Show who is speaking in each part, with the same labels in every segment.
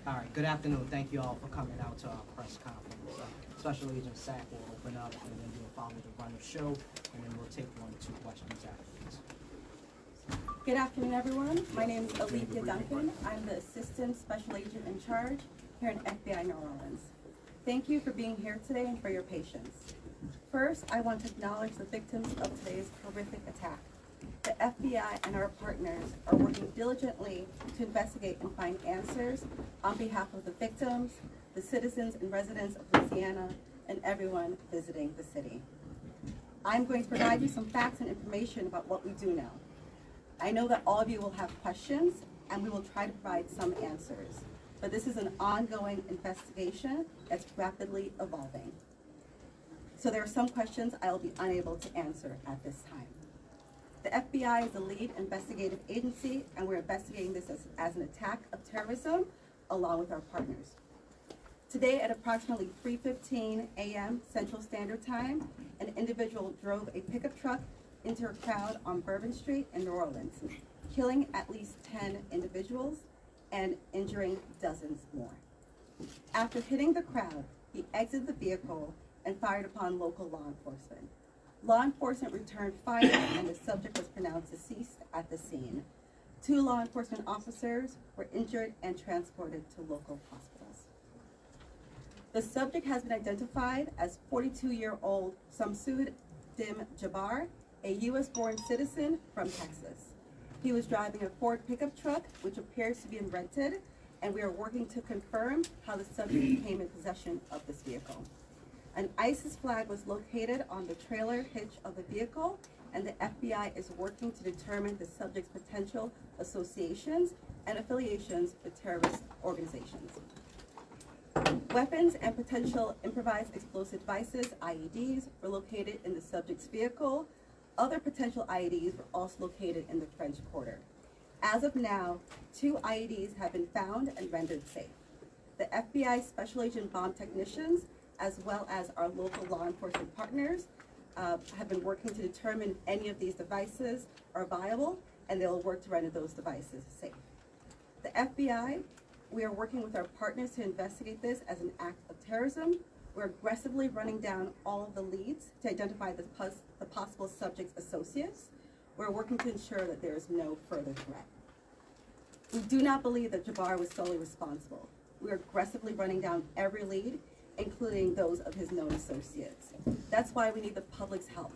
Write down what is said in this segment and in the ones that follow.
Speaker 1: All right, good afternoon. Thank you all for coming out to our press conference. Special Agent Sack will open up, and then we'll follow the run of show, and then we'll take 1 or 2 questions afterwards.
Speaker 2: Good afternoon, everyone. My name is Alethea Duncan. I'm the Assistant Special Agent in charge here in FBI New Orleans. Thank you for being here today and for your patience. First, I want to acknowledge the victims of today's horrific attack. The FBI and our partners are working diligently to investigate and find answers on behalf of the victims, the citizens and residents of Louisiana, and everyone visiting the city. I'm going to provide you some facts and information about what we do know. I know that all of you will have questions, and we will try to provide some answers. But this is an ongoing investigation that's rapidly evolving. So there are some questions I will be unable to answer at this time. The FBI is the lead investigative agency, and we're investigating this as an attack of terrorism along with our partners. Today at approximately 3:15 a.m. Central Standard Time, an individual drove a pickup truck into a crowd on Bourbon Street in New Orleans, killing at least 10 individuals and injuring dozens more. After hitting the crowd, he exited the vehicle and fired upon local law enforcement. Law enforcement returned fire and the subject was pronounced deceased at the scene. 2 law enforcement officers were injured and transported to local hospitals. The subject has been identified as 42-year-old Samsud Dim Jabbar, a U.S.-born citizen from Texas. He was driving a Ford pickup truck, which appears to be rented, and we are working to confirm how the subject came in possession of this vehicle. An ISIS flag was located on the trailer hitch of the vehicle, and the FBI is working to determine the subject's potential associations and affiliations with terrorist organizations. Weapons and potential improvised explosive devices, IEDs, were located in the subject's vehicle. Other potential IEDs were also located in the French Quarter. As of now, 2 IEDs have been found and rendered safe. The FBI Special Agent bomb technicians, as well as our local law enforcement partners, have been working to determine if any of these devices are viable, and they will work to render those devices safe. The FBI, we are working with our partners to investigate this as an act of terrorism. We're aggressively running down all of the leads to identify the possible subject's associates. We're working to ensure that there is no further threat. We do not believe that Jabbar was solely responsible. We are aggressively running down every lead, including those of his known associates. That's why we need the public's help.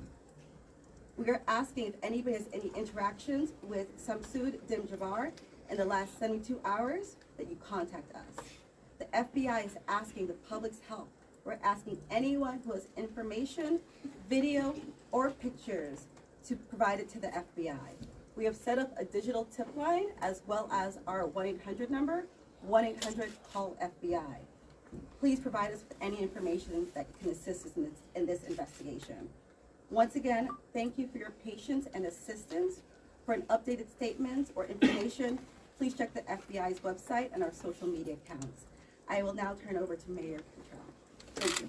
Speaker 2: We are asking if anybody has any interactions with Samsud Dim Jabbar in the last 72 hours that you contact us. The FBI is asking the public's help. We're asking anyone who has information, video, or pictures to provide it to the FBI. We have set up a digital tip line as well as our 1-800 number, 1-800-CALL-FBI. Please provide us with any information that can assist us in this investigation. Once again, thank you for your patience and assistance. For an updated statement or information, please check the FBI's website and our social media accounts. I will now turn over to Mayor Cottrell. Thank you.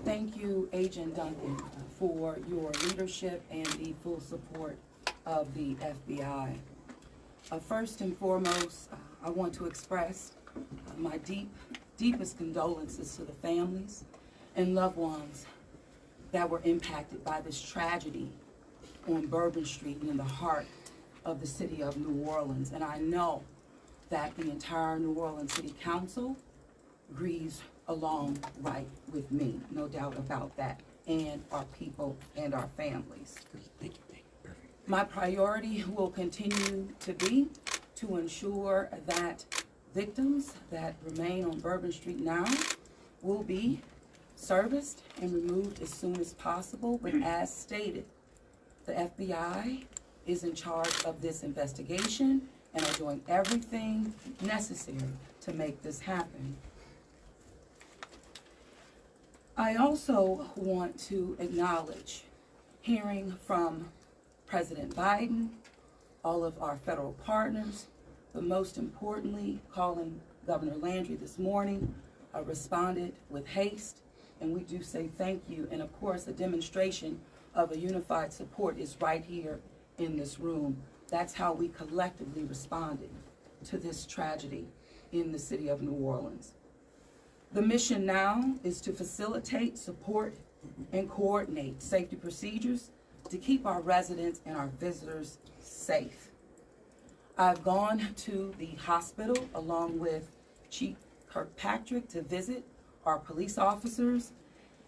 Speaker 3: Thank you, Agent Duncan, for your leadership and the full support of the FBI. First and foremost, I want to express my deepest condolences to the families and loved ones that were impacted by this tragedy on Bourbon Street and in the heart of the city of New Orleans. And I know that the entire New Orleans City Council grieves along right with me, no doubt about that, and our people and our families.
Speaker 4: Thank you. Perfect.
Speaker 3: My priority will continue to be to ensure that victims that remain on Bourbon Street now will be serviced and removed as soon as possible. But as stated, the FBI is in charge of this investigation and are doing everything necessary to make this happen. I also want to acknowledge hearing from President Biden, all of our federal partners, but most importantly, calling Governor Landry this morning responded with haste, and we do say thank you. And of course, a demonstration of a unified support is right here in this room. That's how we collectively responded to this tragedy in the city of New Orleans. The mission now is to facilitate, support, and coordinate safety procedures to keep our residents and our visitors safe. I've gone to the hospital along with Chief Kirkpatrick to visit our police officers,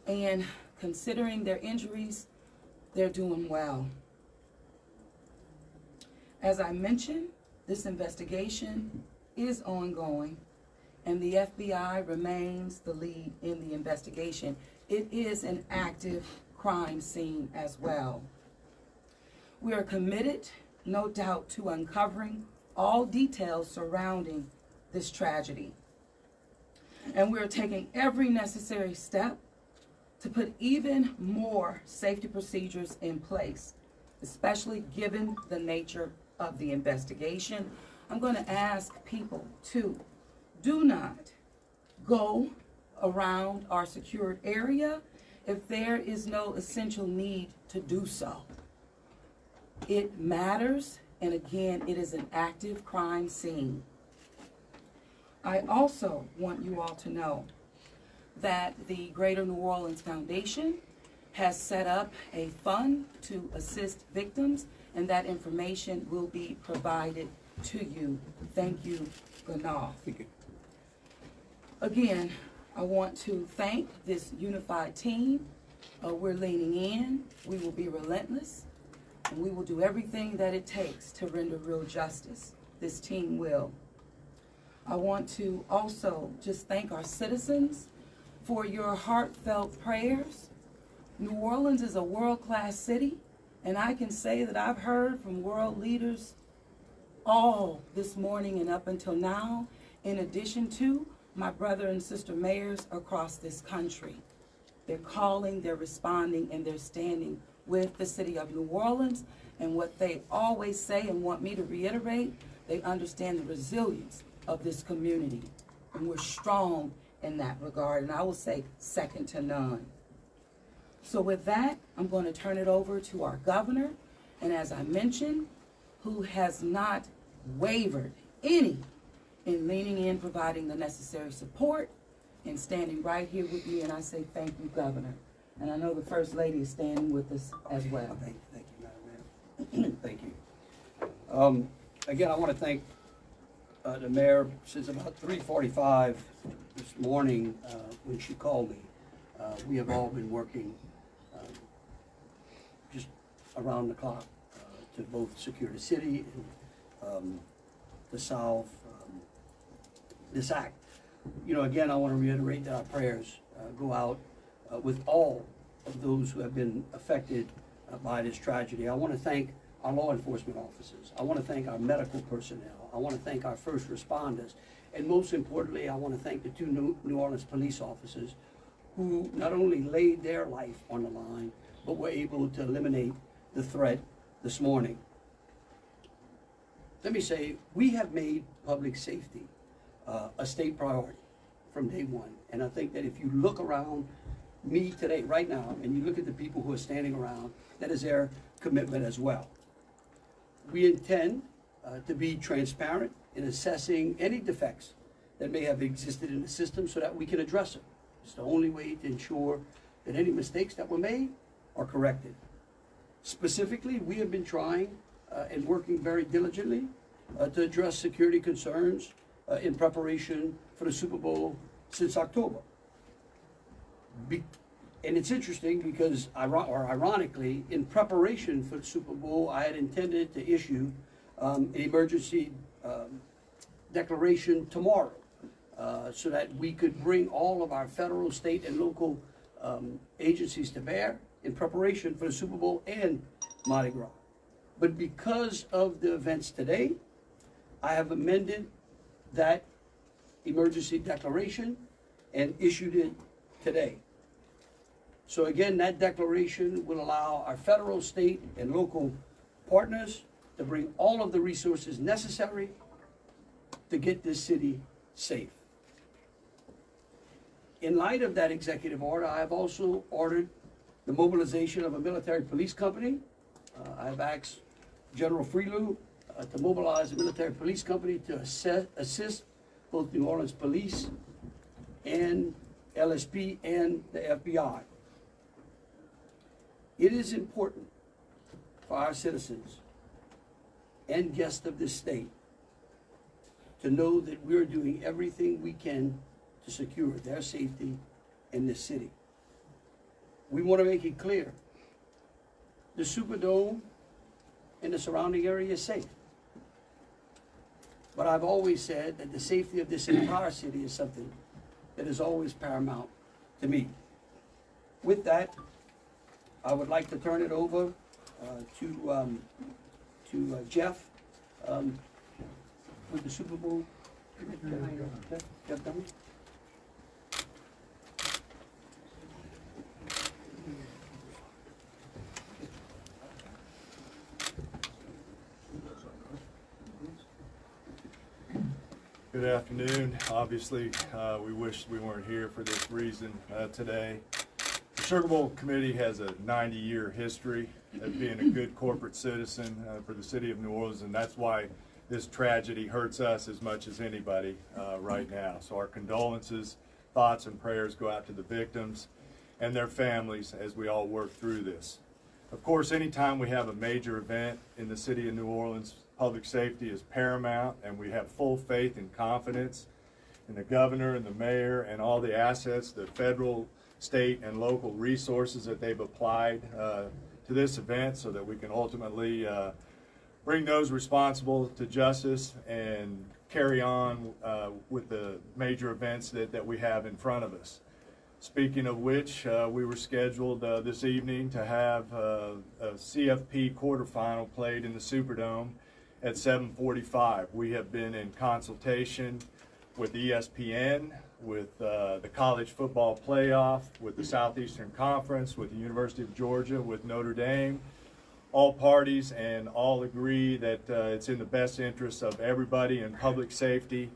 Speaker 3: and considering their injuries, they're doing well. As I mentioned, this investigation is ongoing, and the FBI remains the lead in the investigation. It is an active crime scene as well. We are committed, no doubt, to uncovering all details surrounding this tragedy. And we are taking every necessary step to put even more safety procedures in place, especially given the nature of the investigation. I'm going to ask people to do not go around our secured area if there is no essential need to do so. It matters, and again, it is an active crime scene. I also want you all to know that the Greater New Orleans Foundation has set up a fund to assist victims, and that information will be provided to you. Thank you, Ganal.
Speaker 4: Thank you.
Speaker 3: Again, I want to thank this unified team. We're leaning in. We will be relentless, and we will do everything that it takes to render real justice. This team will. I want to also just thank our citizens for your heartfelt prayers. New Orleans is a world-class city, and I can say that I've heard from world leaders all this morning and up until now, in addition to my brother and sister mayors across this country. They're calling, they're responding, and they're standing with the city of New Orleans. And what they always say and want me to reiterate, they understand the resilience of this community. And we're strong in that regard, and I will say second to none. So with that, I'm going to turn it over to our governor, and as I mentioned, who has not wavered any in leaning in, providing the necessary support, and standing right here with me, and I say thank you, Governor. And I know the First Lady is standing with us as well.
Speaker 4: Thank you, Madam Mayor. Thank you. Again, I want to thank the mayor. Since about 3:45 this morning, when she called me, we have all been working just around the clock to both secure the city and the South. This act, you know, again, I want to reiterate that our prayers go out with all of those who have been affected by this tragedy. I want to thank our law enforcement officers. I want to thank our medical personnel. I want to thank our first responders. And most importantly, I want to thank the two New Orleans police officers who not only laid their life on the line, but were able to eliminate the threat this morning. Let me say, we have made public safety a state priority from day one. And I think that if you look around me today, right now, and you look at the people who are standing around, that is their commitment as well. We intend to be transparent in assessing any defects that may have existed in the system so that we can address them. It's the only way to ensure that any mistakes that were made are corrected. Specifically, we have been trying and working very diligently to address security concerns in preparation for the Super Bowl since October. And it's interesting because, ironically, in preparation for the Super Bowl, I had intended to issue an emergency declaration tomorrow so that we could bring all of our federal, state, and local agencies to bear in preparation for the Super Bowl and Mardi Gras. But because of the events today, I have amended that emergency declaration and issued it today. So again, that declaration will allow our federal, state, and local partners to bring all of the resources necessary to get this city safe. In light of that executive order, I have also ordered the mobilization of a military police company. I have asked General Freelou to mobilize a military police company to assist both New Orleans Police and LSP and the FBI. It is important for our citizens and guests of this state to know that we're doing everything we can to secure their safety in this city. We want to make it clear, the Superdome and the surrounding area is safe. But I've always said that the safety of this entire city is something that is always paramount to me. With that, I would like to turn it over to Jeff with the Super Bowl. Jeff Dunn.
Speaker 5: Good afternoon. Obviously, we wish we weren't here for this reason today. The Sugar Bowl Committee has a 90-year history of being a good corporate citizen for the city of New Orleans, and that's why this tragedy hurts us as much as anybody right now. So our condolences, thoughts, and prayers go out to the victims and their families as we all work through this. Of course, anytime we have a major event in the city of New Orleans, public safety is paramount, and we have full faith and confidence in the governor and the mayor and all the assets, the federal, state, and local resources that they've applied to this event so that we can ultimately bring those responsible to justice and carry on with the major events that we have in front of us. Speaking of which, we were scheduled this evening to have a CFP quarterfinal played in the Superdome at 7:45. We have been in consultation with ESPN, with the College Football Playoff, with the Southeastern Conference, with the University of Georgia, with Notre Dame. All parties and all agree that it's in the best interest of everybody in public safety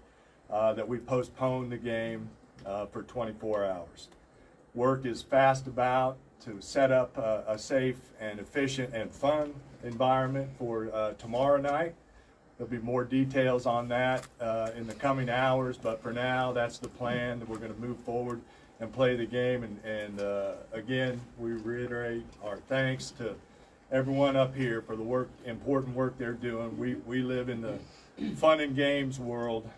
Speaker 5: that we postpone the game for 24 hours. Work is fast about to set up a safe and efficient and fun environment for tomorrow night. There'll be more details on that in the coming hours, but for now, that's the plan, that we're going to move forward and play the game. And again, we reiterate our thanks to everyone up here for the important work they're doing. We live in the fun and games world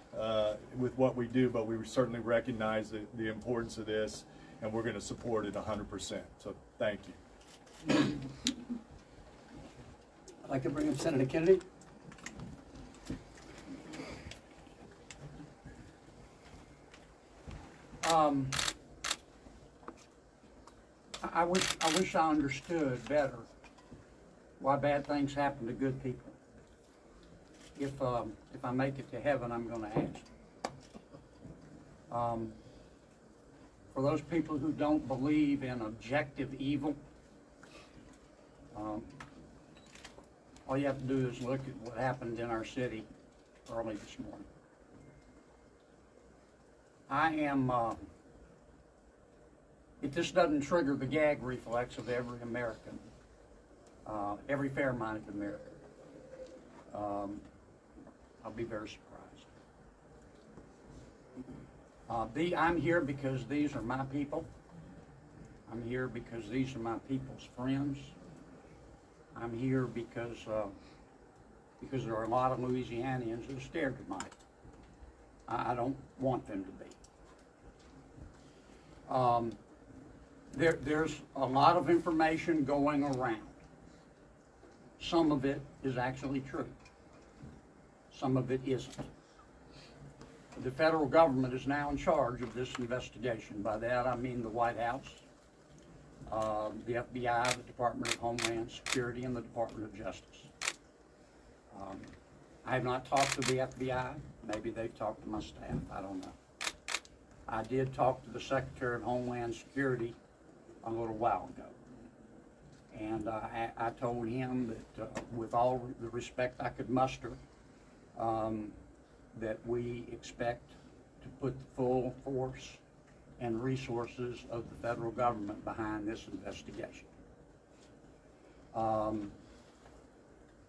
Speaker 5: with what we do, but we certainly recognize the importance of this, and we're going to support it 100%. So thank you.
Speaker 4: I'd like to bring up Senator Kennedy.
Speaker 6: I wish I understood better why bad things happen to good people. If I make it to heaven, I'm going to ask. For those people who don't believe in objective evil, all you have to do is look at what happened in our city early this morning. If this doesn't trigger the gag reflex of every American, every fair-minded American, I'll be very surprised. I'm here because these are my people. I'm here because these are my people's friends. I'm here because there are a lot of Louisianians who are scared tonight. I don't want them to be. There's a lot of information going around. Some of it is actually true. Some of it isn't. The federal government is now in charge of this investigation. By that I mean the White House, the FBI, the Department of Homeland Security, and the Department of Justice. I have not talked to the FBI. Maybe they've talked to my staff. I don't know. I did talk to the Secretary of Homeland Security a little while ago. And I told him that with all the respect I could muster, that we expect to put the full force and resources of the federal government behind this investigation.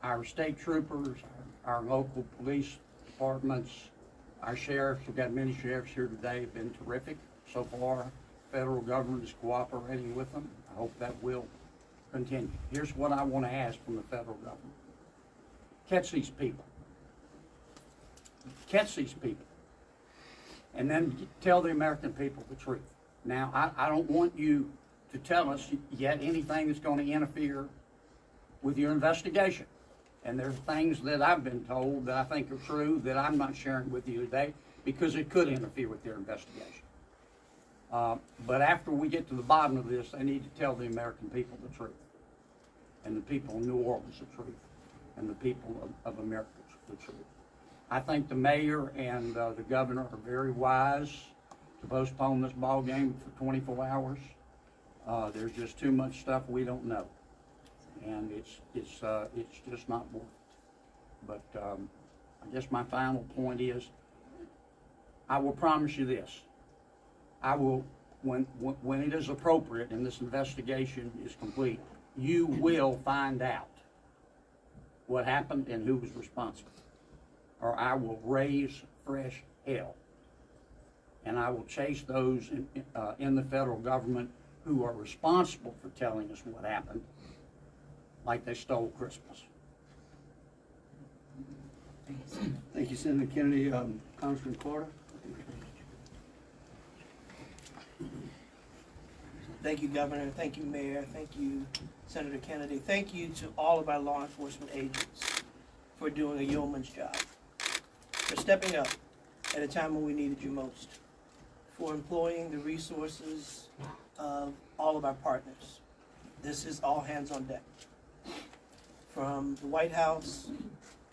Speaker 6: Our state troopers, our local police departments, our sheriffs, we've got many sheriffs here today, have been terrific so far. Federal government is cooperating with them. I hope that will continue. Here's what I want to ask from the federal government. Catch these people. Catch these people. And then tell the American people the truth. Now, I don't want you to tell us yet anything that's going to interfere with your investigation. And there's things that I've been told that I think are true that I'm not sharing with you today because it could interfere with their investigation. But after we get to the bottom of this, they need to tell the American people the truth. And the people in New Orleans the truth. And the people of America the truth. I think the mayor and the governor are very wise to postpone this ball game for 24 hours. There's just too much stuff we don't know. And it's just not worth it. But I guess my final point is, I will promise you this. I will, when it is appropriate and this investigation is complete, you will find out what happened and who was responsible. Or I will raise fresh hell. And I will chase those in the federal government who are responsible for telling us what happened, like they stole Christmas.
Speaker 4: Thank you, Senator Kennedy. Congressman Carter.
Speaker 7: Thank you, Governor. Thank you, Mayor. Thank you, Senator Kennedy. Thank you to all of our law enforcement agents for doing a yeoman's job, for stepping up at a time when we needed you most, for employing the resources of all of our partners. This is all hands on deck, from the White House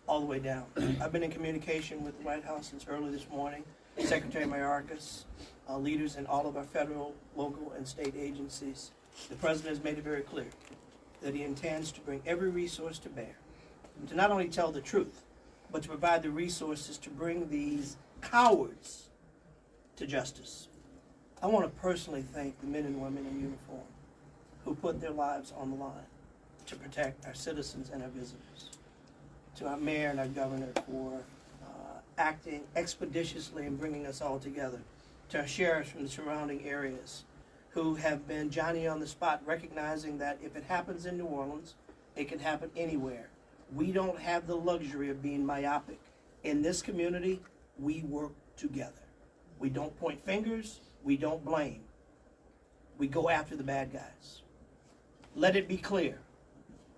Speaker 7: all the way down. I've been in communication with the White House since early this morning. Secretary Mayorkas, leaders in all of our federal, local, and state agencies. The President has made it very clear that he intends to bring every resource to bear, to not only tell the truth, but to provide the resources to bring these cowards to justice. I want to personally thank the men and women in uniform who put their lives on the line to protect our citizens and our visitors. To our mayor and our governor for acting expeditiously and bringing us all together. To our sheriffs from the surrounding areas who have been Johnny on the spot, recognizing that if it happens in New Orleans, it can happen anywhere. We don't have the luxury of being myopic. In this community, we work together. We don't point fingers, we don't blame. We go after the bad guys. Let it be clear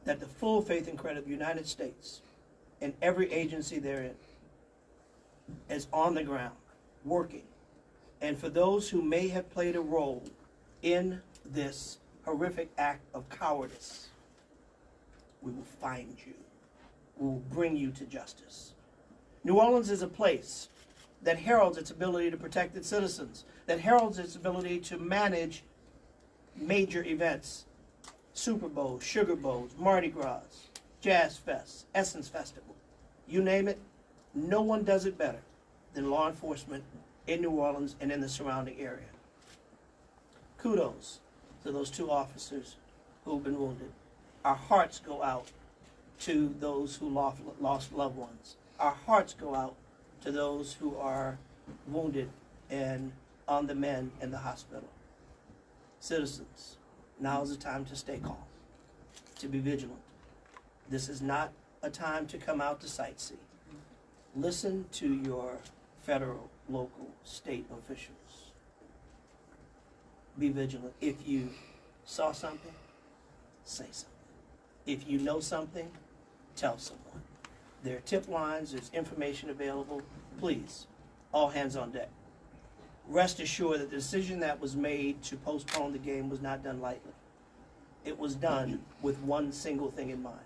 Speaker 7: that the full faith and credit of the United States and every agency therein is on the ground, working. And for those who may have played a role in this horrific act of cowardice, we will find you. We will bring you to justice. New Orleans is a place that heralds its ability to protect its citizens, that heralds its ability to manage major events, Super Bowls, Sugar Bowls, Mardi Gras, Jazz Fest, Essence Festival. You name it, no one does it better than law enforcement in New Orleans and in the surrounding area. Kudos to those 2 officers who've been wounded. Our hearts go out to those who lost loved ones. Our hearts go out to those who are wounded and on the mend in the hospital. Citizens, now is the time to stay calm, to be vigilant. This is not a time to come out to sightsee. Listen to your federal, local, state officials. Be vigilant. If you saw something, say something. If you know something, tell someone. There are tip lines, there's information available. Please, all hands on deck. Rest assured that the decision that was made to postpone the game was not done lightly. It was done with one single thing in mind: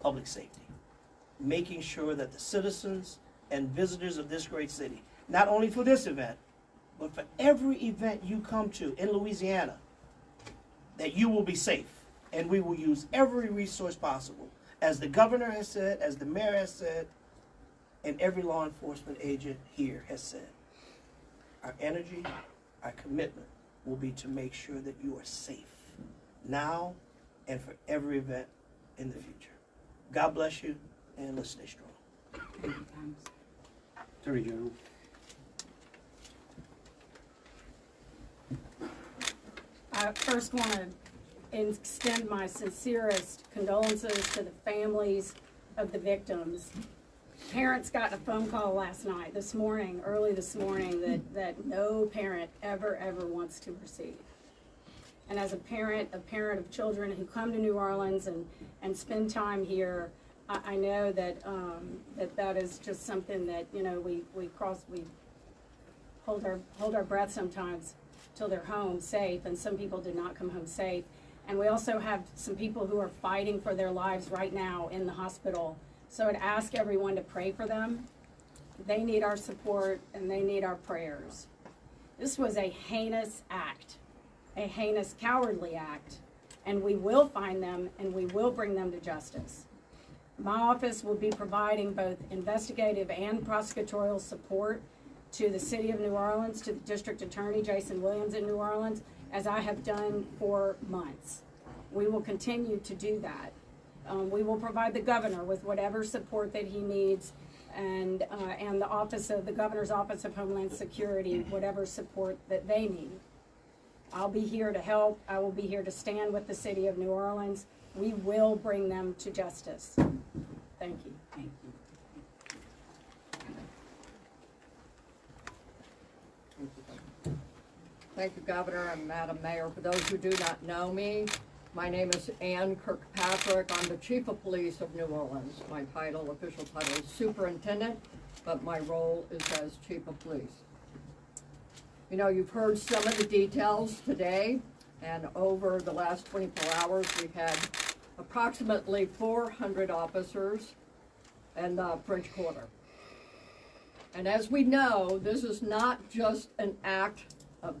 Speaker 7: public safety. Making sure that the citizens and visitors of this great city, not only for this event, but for every event you come to in Louisiana, that you will be safe. And we will use every resource possible, as the governor has said, as the mayor has said, and every law enforcement agent here has said. Our energy, our commitment will be to make sure that you are safe now and for every event in the future. God bless you, and let's stay strong.
Speaker 4: Attorney General.
Speaker 8: I first want to extend my sincerest condolences to the families of the victims. Parents got a phone call early this morning, that no parent ever wants to receive. And as a parent of children who come to New Orleans and spend time here, I know that that is just something that, you know, we hold our breath sometimes till they're home safe, and some people did not come home safe. And we also have some people who are fighting for their lives right now in the hospital. So I'd ask everyone to pray for them. They need our support and they need our prayers. This was a heinous act, a heinous, cowardly act, and we will find them and we will bring them to justice. My office will be providing both investigative and prosecutorial support to the City of New Orleans, to the District Attorney Jason Williams in New Orleans, as I have done for months. We will continue to do that. We will provide the governor with whatever support that he needs, and the Governor's Office of Homeland Security, whatever support that they need. I'll be here to help. I will be here to stand with the City of New Orleans. We will bring them to justice. Thank you.
Speaker 3: Thank you.
Speaker 9: Thank you, Governor and Madam Mayor. For those who do not know me, my name is Ann Kirkpatrick. I'm the Chief of Police of New Orleans. My official title is Superintendent, but my role is as Chief of Police. You know, you've heard some of the details today, and over the last 24 hours, we've had approximately 400 officers in the French Quarter. And as we know, this is not just an act of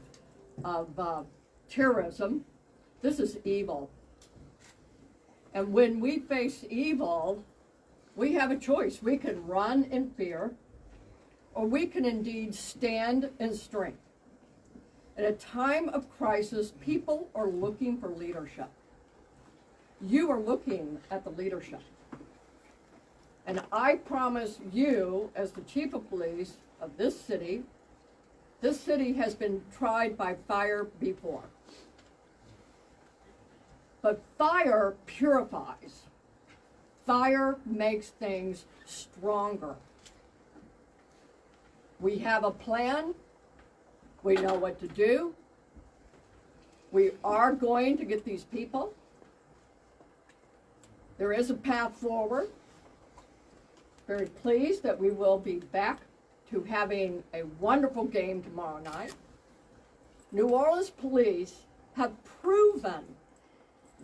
Speaker 9: terrorism. This is evil. And when we face evil, we have a choice. We can run in fear, or we can indeed stand in strength. At a time of crisis, people are looking for leadership. You are looking at the leadership. And I promise you, as the Chief of Police of this city has been tried by fire before. But fire purifies. Fire makes things stronger. We have a plan. We know what to do. We are going to get these people. There is a path forward. Very pleased that we will be back to having a wonderful game tomorrow night. New Orleans police have proven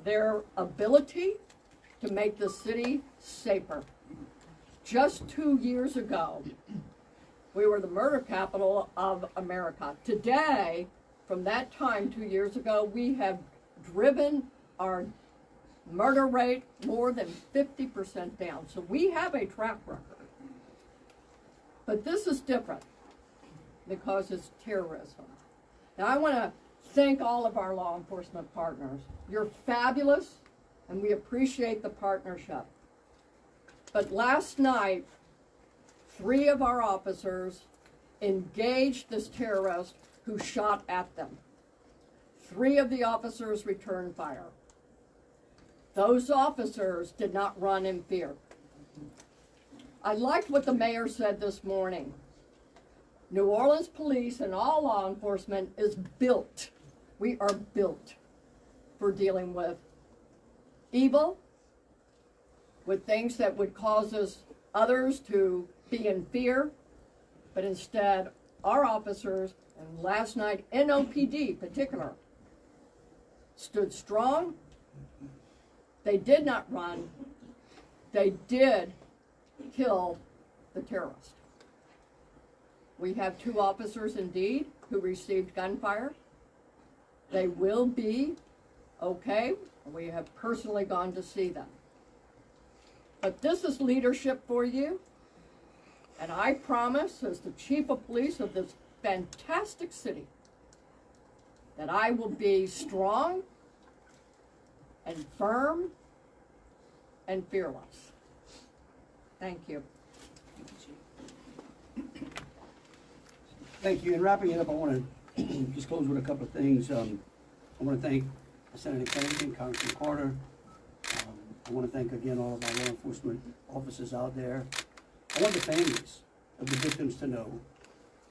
Speaker 9: their ability to make the city safer. Just 2 years ago, we were the murder capital of America. Today, from that time 2 years ago, we have driven our murder rate more than 50% down. So we have a track record. But this is different because it's terrorism. Now I want to thank all of our law enforcement partners. You're fabulous and we appreciate the partnership. But last night, 3 of our officers engaged this terrorist who shot at them. 3 of the officers returned fire. Those officers did not run in fear. I liked what the mayor said this morning. New Orleans police and all law enforcement is built. We are built for dealing with evil, with things that would cause others to be in fear, but instead our officers, and last night NOPD in particular, stood strong. They did not run. They did kill the terrorist. We have 2 officers indeed who received gunfire. They will be okay. We have personally gone to see them. But this is leadership for you. And I promise, as the Chief of Police of this fantastic city, that I will be strong and firm and fearless. Thank you.
Speaker 4: Thank you. And wrapping it up, I want to just close with a couple of things. I want to thank Senator Kennedy and Congressman Carter. I want to thank again all of our law enforcement officers out there. I want the families of the victims to know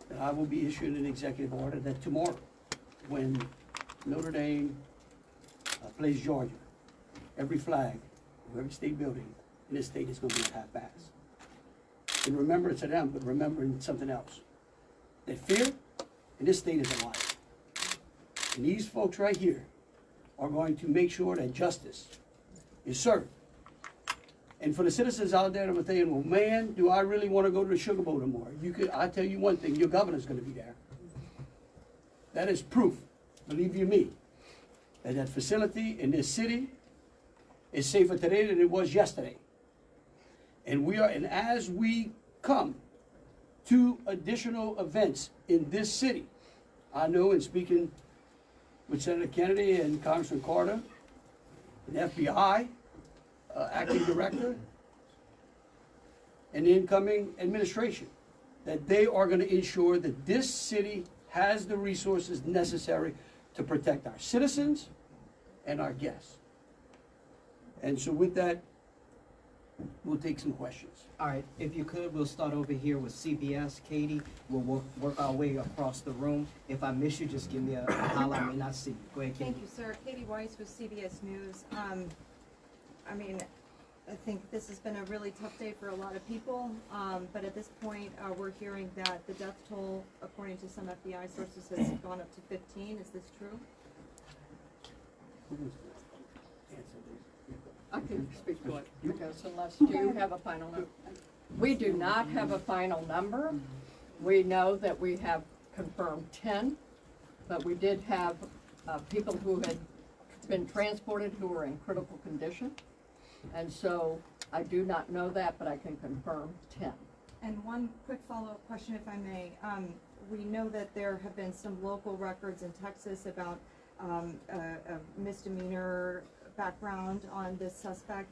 Speaker 4: that I will be issuing an executive order that tomorrow, when Notre Dame plays Georgia, every flag of every state building in this state is going to be at half-mast. In remembrance of them, but remembering something else. That fear in this state is a lie. And these folks right here are going to make sure that justice is served. And for the citizens out there that are saying, well, man, do I really want to go to the Sugar Bowl tomorrow? I tell you one thing, your governor's going to be there. That is proof, believe you me, that that facility in this city is safer today than it was yesterday. And as we come to additional events in this city, I know in speaking with Senator Kennedy and Congressman Carter, the FBI acting director, and the incoming administration, that they are going to ensure that this city has the resources necessary to protect our citizens and our guests. And so with that, we'll take some questions.
Speaker 1: All right, if you could, we'll start over here with CBS. Katie, we'll work our way across the room. If I miss you, just give me a holler. I may not see you. Go ahead, Katie.
Speaker 10: Thank you, sir. Katie Weiss with CBS News. I mean, I think this has been a really tough day for a lot of people, but at this point, we're hearing that the death toll, according to some FBI sources, has gone up to 15. Is this true?
Speaker 9: I can speak to it, because unless, do you have a final number? We do not have a final number. We know that we have confirmed 10, but we did have people who had been transported who were in critical condition. And so I do not know that, but I can confirm 10.
Speaker 10: And one quick follow-up question, if I may. We know that there have been some local records in Texas about a misdemeanor background on this suspect.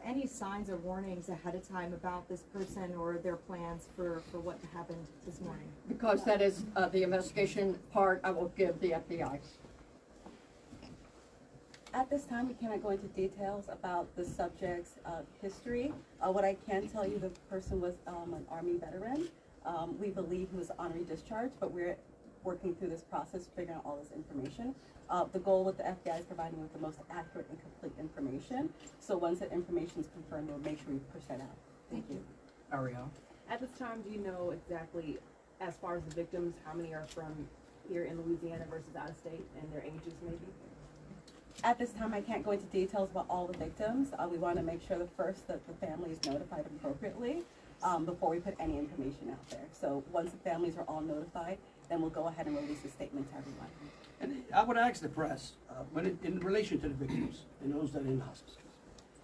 Speaker 10: Any signs or warnings ahead of time about this person or their plans for what happened this morning?
Speaker 9: Because that is the investigation part, I will give the FBI.
Speaker 2: At this time, we cannot go into details about the subject's history. What I can tell you, the person was an Army veteran. We believe he was honorary discharged, but we're working through this process, figuring out all this information. The goal with the FBI is providing with the most accurate and complete information. So once that information is confirmed, we'll make sure we push that out. Thank you.
Speaker 1: Ariel.
Speaker 11: At this time, do you know exactly, as far as the victims, how many are from here in Louisiana versus out of state, and their ages maybe?
Speaker 2: At this time, I can't go into details about all the victims. We want to make sure first that the family is notified appropriately before we put any information out there. So once the families are all notified, then we'll go ahead and release a statement to everyone.
Speaker 4: And I would ask the press, in relation to the victims and those that are in hospice,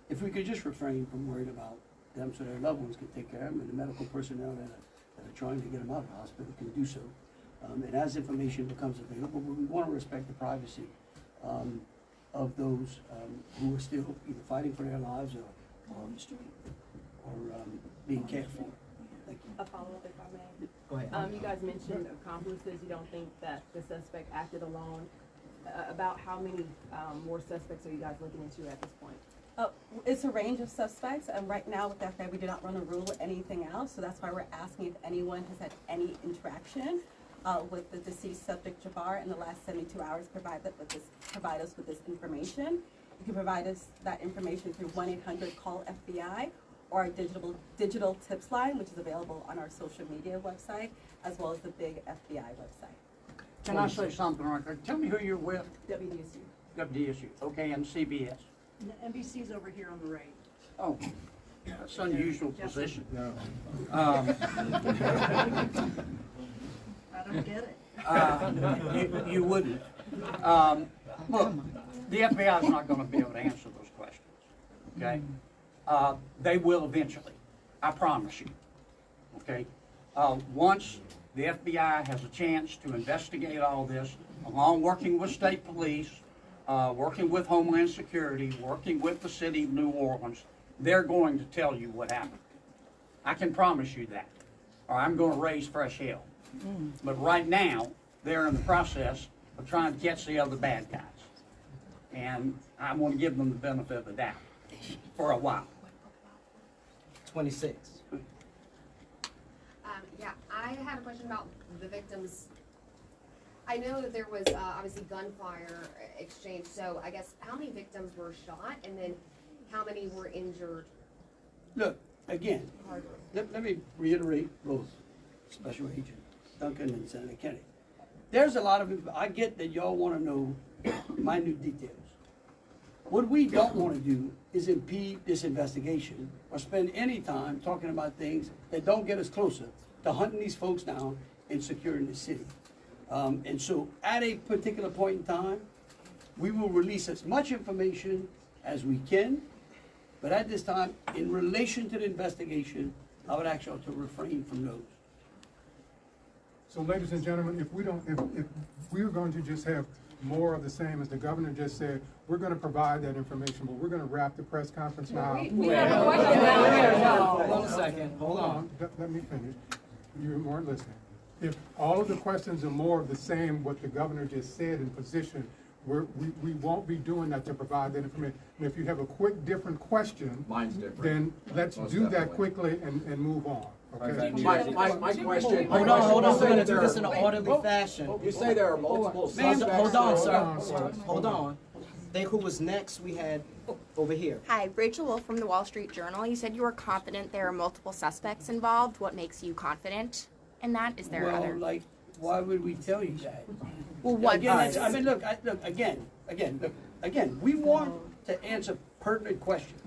Speaker 4: if we could just refrain from worrying about them so their loved ones can take care of them, and the medical personnel that are trying to get them out of the hospital can do so. And as information becomes available, we want to respect the privacy of those who are still either fighting for their lives or being cared for. Thank you.
Speaker 11: A follow-up, if I may.
Speaker 1: Go ahead.
Speaker 11: You guys mentioned accomplices. You don't think that the suspect acted alone. About how many more suspects are you guys looking into at this point?
Speaker 2: It's a range of suspects, and right now with that, we do not run a rule or anything else, so that's why we're asking if anyone has had any interaction with the deceased subject Jabbar in the last 72 hours, provide us with this information. You can provide us that information through 1-800-CALL-FBI or our digital tips line, which is available on our social media website, as well as the big FBI website.
Speaker 6: Can I say something right there? Tell me who you're with.
Speaker 11: WDSU.
Speaker 6: WDSU, okay, and CBS.
Speaker 11: NBC's over here on the right.
Speaker 6: Oh, that's an unusual position.
Speaker 11: No.
Speaker 10: I don't get it.
Speaker 6: You wouldn't. Look, the FBI is not going to be able to answer those questions, okay? They will eventually, I promise you, okay? Once the FBI has a chance to investigate all this, along working with state police, working with Homeland Security, working with the city of New Orleans, they're going to tell you what happened. I can promise you that, or I'm going to raise fresh hell. But right now, they're in the process of trying to catch the other bad guys. And I want to give them the benefit of the doubt for a while.
Speaker 1: 26.
Speaker 12: Yeah, I had a question about the victims. I know that there was obviously gunfire exchange, so I guess how many victims were shot and then how many were injured?
Speaker 4: Look, again, let me reiterate both Special Agent Duncan and Senator Kennedy. There's a lot of, I get that y'all want to know minute details. What we don't want to do is impede this investigation or spend any time talking about things that don't get us closer to hunting these folks down and securing the city. And so at a particular point in time, we will release as much information as we can, but at this time, in relation to the investigation, I would ask y'all to refrain from those.
Speaker 13: So ladies and gentlemen, if we're going to just have more of the same, as the governor just said, we're going to provide that information, but we're going to wrap the press conference now.
Speaker 9: We have a question down there.
Speaker 1: Hold on a second, hold on.
Speaker 13: Let me finish. You weren't listening. If all of the questions are more of the same, what the governor just said in position, we won't be doing that to provide that information. And if you have a quick different question,
Speaker 14: mine's different.
Speaker 13: then let's do that quickly and move on. Okay?
Speaker 14: My question.
Speaker 1: Hold on, we're gonna do this in an orderly fashion.
Speaker 14: You say there are multiple suspects.
Speaker 1: Hold on, sir, hold on. Think who was next? We had over here.
Speaker 15: Hi, Rachel Wolf from the Wall Street Journal. You said you were confident there are multiple suspects involved. What makes you confident in that? Is there other?
Speaker 4: Like, why would we tell you that?
Speaker 15: Well, what?
Speaker 4: Again, I mean, look, again, we want to answer pertinent questions.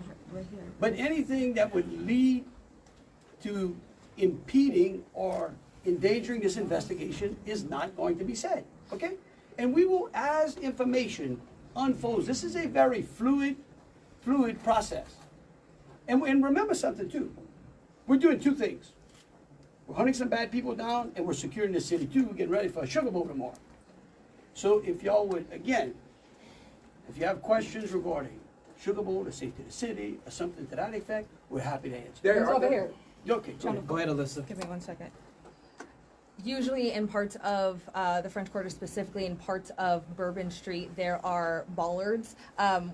Speaker 4: But anything that would lead to impeding or endangering this investigation is not going to be said, okay? And we will, as information unfolds, this is a very fluid process. And remember something too, we're doing two things. We're hunting some bad people down and we're securing the city too, getting ready for a Sugar Bowl tomorrow. So if y'all would, again, if you have questions regarding Sugar Bowl, the safety of the city, or something to that effect, we're happy to answer.
Speaker 9: There's over here.
Speaker 4: Okay,
Speaker 1: Go ahead, Alyssa.
Speaker 16: Give me 1 second. Usually in parts of the French Quarter, specifically in parts of Bourbon Street, there are bollards.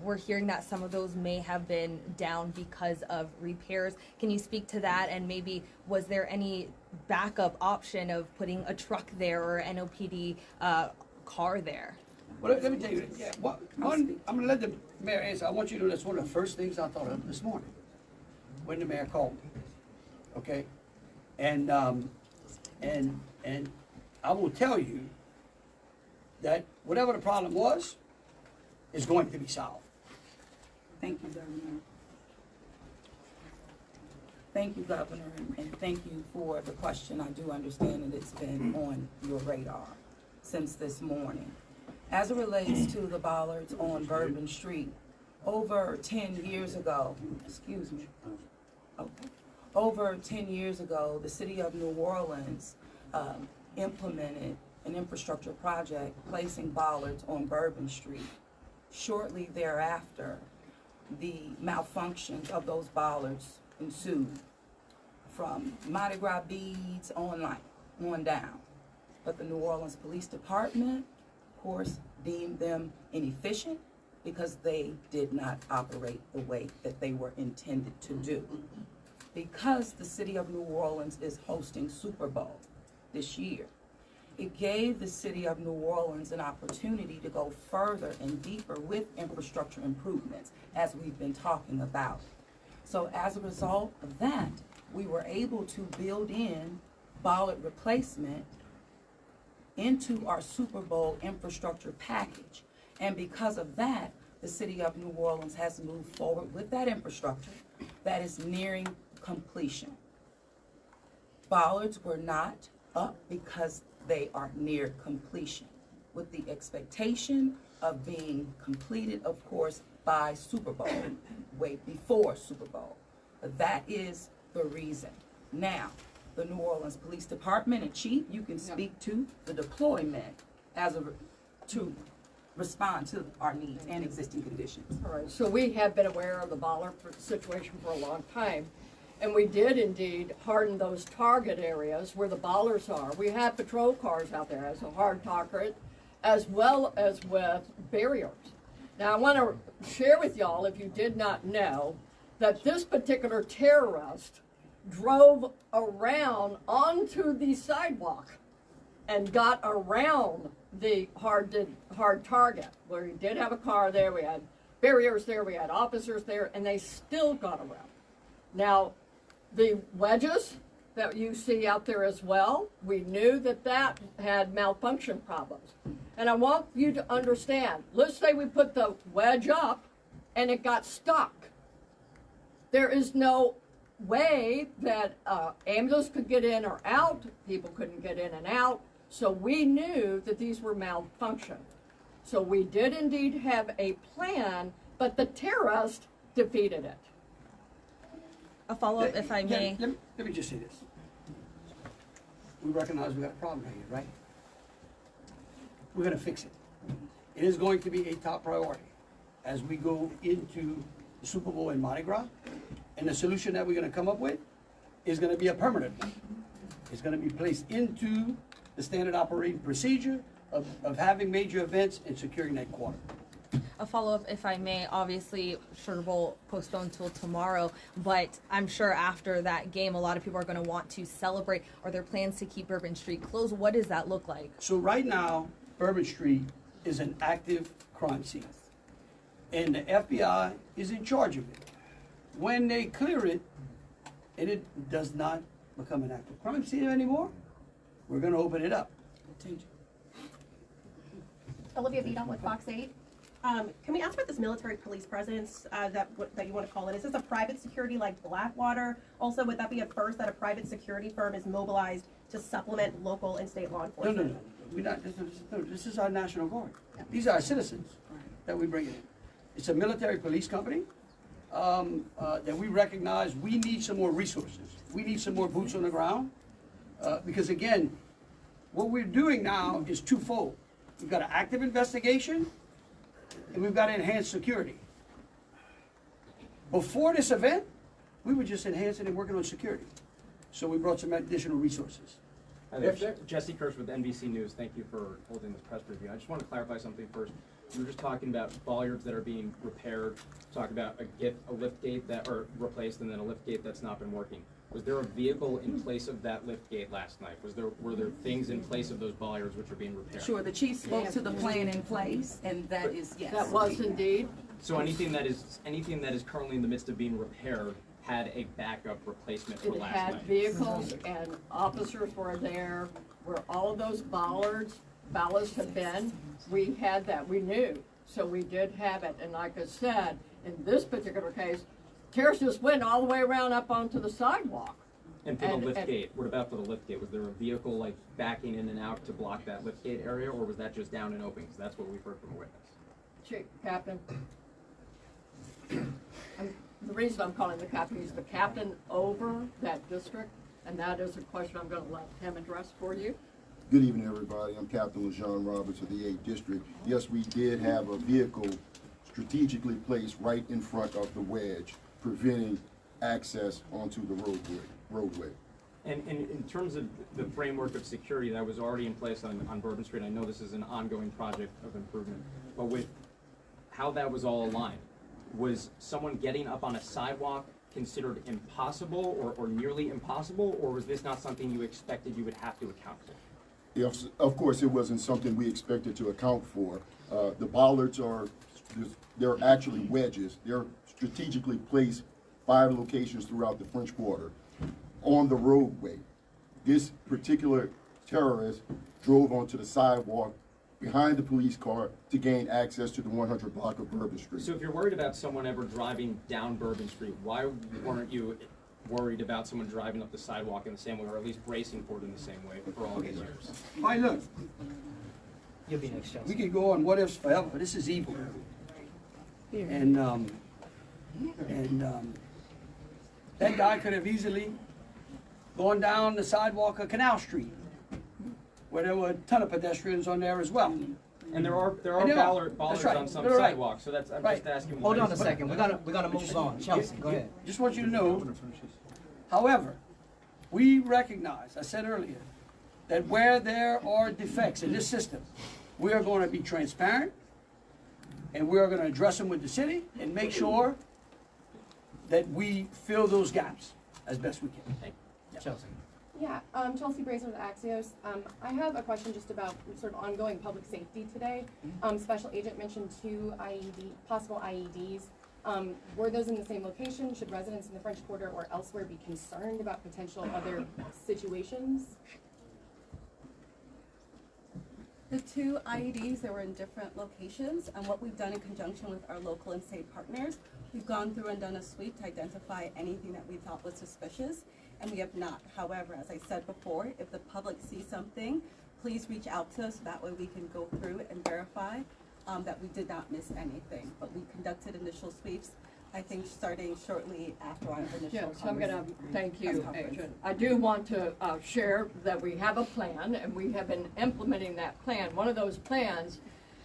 Speaker 16: We're hearing that some of those may have been down because of repairs. Can you speak to that? And maybe was there any backup option of putting a truck there or an NOPD car there?
Speaker 4: Well, let me tell you, I'm going to let the mayor answer. I want you to know that's one of the first things I thought of this morning when the mayor called me. Okay? And I will tell you that whatever the problem was is going to be solved.
Speaker 3: Thank you, Governor. Thank you, Governor, and thank you for the question. I do understand that it's been on your radar since this morning. As it relates to the bollards on Bourbon Street, over 10 years ago, excuse me, okay. Over 10 years ago, the city of New Orleans implemented an infrastructure project placing bollards on Bourbon Street. Shortly thereafter, the malfunctions of those bollards ensued from Mardi Gras beads on down. But the New Orleans Police Department, of course, deemed them inefficient because they did not operate the way that they were intended to do. Because the city of New Orleans is hosting Super Bowl this year, it gave the city of New Orleans an opportunity to go further and deeper with infrastructure improvements, as we've been talking about. So as a result of that, we were able to build in bollard replacement into our Super Bowl infrastructure package. And because of that, the city of New Orleans has moved forward with that infrastructure that is nearing completion. Bollards were not up because they are near completion, with the expectation of being completed, of course, by Super Bowl, way before Super Bowl. But that is the reason. Now, the New Orleans Police Department and Chief, you can speak to the deployment as to respond to our needs and existing conditions.
Speaker 9: All right, so we have been aware of the bollard situation for a long time, and we did indeed harden those target areas where the bollards are. We have patrol cars out there as a hard target, as well as with barriers. Now, I want to share with y'all, if you did not know, that this particular terrorist drove around onto the sidewalk and got around the hard target, where he did have a car there, we had barriers there, we had officers there, and they still got around. Now, the wedges that you see out there as well, we knew that that had malfunction problems. And I want you to understand, let's say we put the wedge up and it got stuck. There is no way that ambulance could get in or out, people couldn't get in and out, so we knew that these were malfunctioned. So we did indeed have a plan, but the terrorist defeated it.
Speaker 16: A follow-up, if I may.
Speaker 4: Let me just say this. We recognize we got a problem here, right? We're gonna fix it. It is going to be a top priority as we go into the Super Bowl and Mardi Gras. And the solution that we're gonna come up with is gonna be a permanent one. It's gonna be placed into the standard operating procedure of having major events and securing that quarter.
Speaker 16: A follow-up, if I may. Obviously, Sugar Bowl postponed till tomorrow, but I'm sure after that game, a lot of people are going to want to celebrate. Are there plans to keep Bourbon Street closed? What does that look like?
Speaker 4: So right now, Bourbon Street is an active crime scene, and the FBI is in charge of it. When they clear it, and it does not become an active crime scene anymore, we're going to open it up.
Speaker 17: Olivia Vidal with Fox 8. Can we ask about this military police presence that you want to call it? Is this a private security like Blackwater? Also, would that be a first that a private security firm is mobilized to supplement local and state law enforcement?
Speaker 4: No. We're not, this is our National Guard. These are our citizens that we bring in. It's a military police company that we recognize we need some more resources. We need some more boots on the ground because, again, what we're doing now is twofold. We've got an active investigation and we've got enhanced security. Before this event, we were just enhancing and working on security. So we brought some additional resources.
Speaker 18: Hi there. Jesse Kirsch with NBC News. Thank you for holding this press review. I just want to clarify something first. You were just talking about bollards that are being repaired, talking about a lift gate that are replaced and then a lift gate that's not been working. Was there a vehicle in place of that lift gate last night? Were there things in place of those bollards which are being repaired?
Speaker 3: Sure, the chief spoke to the plan in place, and that is, yes.
Speaker 9: That was indeed.
Speaker 18: So anything that is currently in the midst of being repaired had a backup replacement for last night?
Speaker 9: It had vehicles and officers were there where all of those ballasts have been. We had that, we knew, so we did have it. And like I said, in this particular case, terrorists just went all the way around up onto the sidewalk.
Speaker 18: And for the lift gate, what about for the lift gate? Was there a vehicle like backing in and out to block that lift gate area, or was that just down and open? Because that's what we've heard from a witness.
Speaker 9: Chief, Captain. The reason I'm calling the captain, he's the captain over that district, and that is a question I'm going to let him address for you.
Speaker 19: Good evening, everybody. I'm Captain LaJean Roberts of the 8th District. Yes, we did have a vehicle strategically placed right in front of the wedge, preventing access onto the roadway.
Speaker 18: And in terms of the framework of security that was already in place on Bourbon Street, I know this is an ongoing project of improvement, but with how that was all aligned, was someone getting up on a sidewalk considered impossible or nearly impossible, or was this not something you expected you would have to account for?
Speaker 19: Yes, of course, it wasn't something we expected to account for. The bollards they're actually wedges. They're strategically placed 5 locations throughout the French Quarter on the roadway. This particular terrorist drove onto the sidewalk behind the police car to gain access to the 100 block of Bourbon Street.
Speaker 18: So if you're worried about someone ever driving down Bourbon Street, why weren't you worried about someone driving up the sidewalk in the same way, or at least bracing for it in the same way for all these years?
Speaker 4: All right, look.
Speaker 1: You'll be next, Chelsea.
Speaker 4: We could go on what ifs forever, but this is evil. And that guy could have easily gone down the sidewalk of Canal Street, where there were a ton of pedestrians on there as well.
Speaker 18: And there are
Speaker 4: And they are.
Speaker 18: bollards
Speaker 4: That's right.
Speaker 18: on some
Speaker 4: They're right.
Speaker 18: sidewalks, so I'm
Speaker 4: Right.
Speaker 18: just asking.
Speaker 1: Hold
Speaker 18: why
Speaker 1: on a
Speaker 18: is-
Speaker 1: second, we're gonna move on. Chelsea, go ahead.
Speaker 4: Just want you to know, however, we recognize, I said earlier, that where there are defects in this system, we are going to be transparent, and we are going to address them with the city and make sure that we fill those gaps as best we can.
Speaker 1: Chelsea.
Speaker 20: Yeah, Chelsea Brazier with Axios. I have a question just about sort of ongoing public safety today. Special Agent mentioned 2 possible IEDs. Were those in the same location? Should residents in the French Quarter or elsewhere be concerned about potential other situations?
Speaker 2: The 2 IEDs, they were in different locations, and what we've done in conjunction with our local and state partners, we've gone through and done a sweep to identify anything that we thought was suspicious, and we have not. However, as I said before, if the public sees something, please reach out to us, that way we can go through it and verify that we did not miss anything. But we conducted initial sweeps, I think starting shortly after our initial
Speaker 9: Yes, I'm gonna thank you,
Speaker 2: conference.
Speaker 9: Agent. I do want to share that we have a plan, and we have been implementing that plan. One of those plans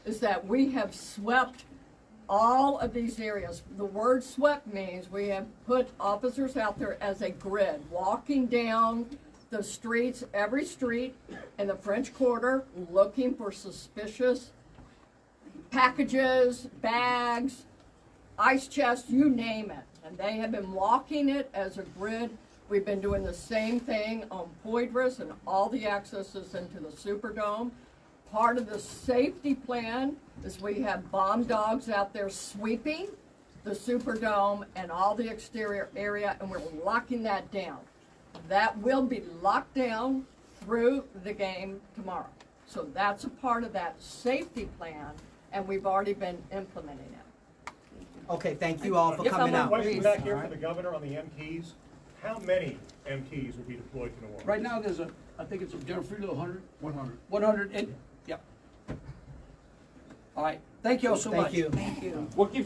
Speaker 9: is that we have swept all of these areas. The word swept means we have put officers out there as a grid, walking down the streets, every street in the French Quarter, looking for suspicious packages, bags, ice chests, you name it. And they have been walking it as a grid. We've been doing the same thing on Poydras and all the accesses into the Superdome. Part of the safety plan is we have bomb dogs out there sweeping the Superdome and all the exterior area, and we're locking that down. That will be locked down through the game tomorrow. So that's a part of that safety plan, and we've already been implementing it.
Speaker 1: Okay, thank you all for
Speaker 9: Yes,
Speaker 1: coming
Speaker 9: I'm
Speaker 1: out.
Speaker 9: Question
Speaker 21: Back here
Speaker 1: All
Speaker 21: for
Speaker 1: right.
Speaker 21: the governor on the MTs. How many MTs will be deployed to New Orleans?
Speaker 4: Right now, there's I think it's a General Freelo 100.
Speaker 14: 100.
Speaker 4: 100, and, yeah. All right, thank you all so much.
Speaker 1: Thank you.
Speaker 2: Thank you.
Speaker 18: What gives